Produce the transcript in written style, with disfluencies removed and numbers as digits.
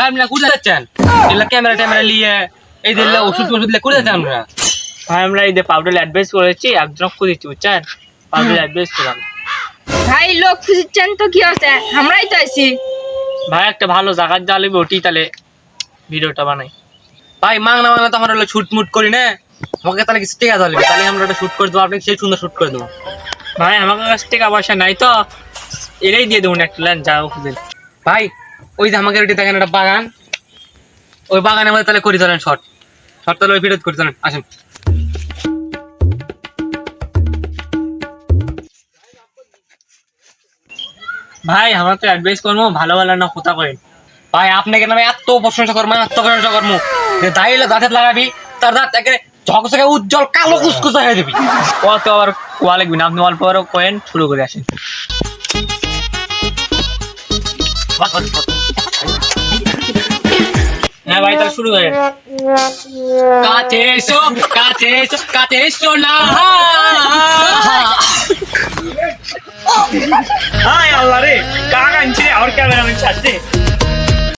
আপনারা কোথায় যাচ্ছেন? এগুলা ক্যামেরা ট্যামেরা নিয়ে এই যে ওষুধ ওষুধ করে যাচ্ছেন আমরা। ভাই আমরা এই যে পাউডার অ্যাডভাইস করেছি, একজন খুঁজেছি বুঝছেন, পাউডার অ্যাডভাইস করলাম। ভাই লোক খুঁজছেন তো কি হচ্ছে, আমরাই তো আছি। ভাই একটা ভালো জায়গার যা লাগবে ওটি তাহলে ভিডিওটা বানাই। ভাই মাংনা মাংনা তো আমরা শুট মুট করি না, আমাকে তাহলে কিছু টেকা ধরবে, তাহলে আমরা ওটা শুট করে দেবো, আপনি সেই সুন্দর শুট করে দেবো। ভাই আমার কাছে টাকা পয়সা নাই তো, এটাই দিয়ে দেবো একটা লাইন যাও খুঁজে। ভাই ওই যে আমাকে ওটি দেখেন একটা বাগান, ওই বাগানের মধ্যে তাহলে করি ধরেন শর্ট শর্ট, তাহলে ওই ভিডিও করে ধরেন। আসেন ভাই আমরা তো অ্যাডভাইস করবো, ভালো ভালো না কোথা করেন। ভাই আপনাকে নামে এত প্রশংসা করবো, এত প্রশংসা করবো যে দাঁড়িয়ে দাঁতে লাগাবি তার দাঁত একে ঝকঝকে উজ্জ্বল কালো কুচকুচা হয়ে যাবি। কত আবার কোয়া লাগবে না, আপনি অল্প আরো কয়েন শুরু করে আসেন। হ্যাঁ ভাই তাহলে শুরু করেন। কাছে এসো কাছে এসো কাছে এসো না। হাই আল্লাহ রে, কাক আনছি রে, আর ক্যামেরাম্যান ছাড়ছে।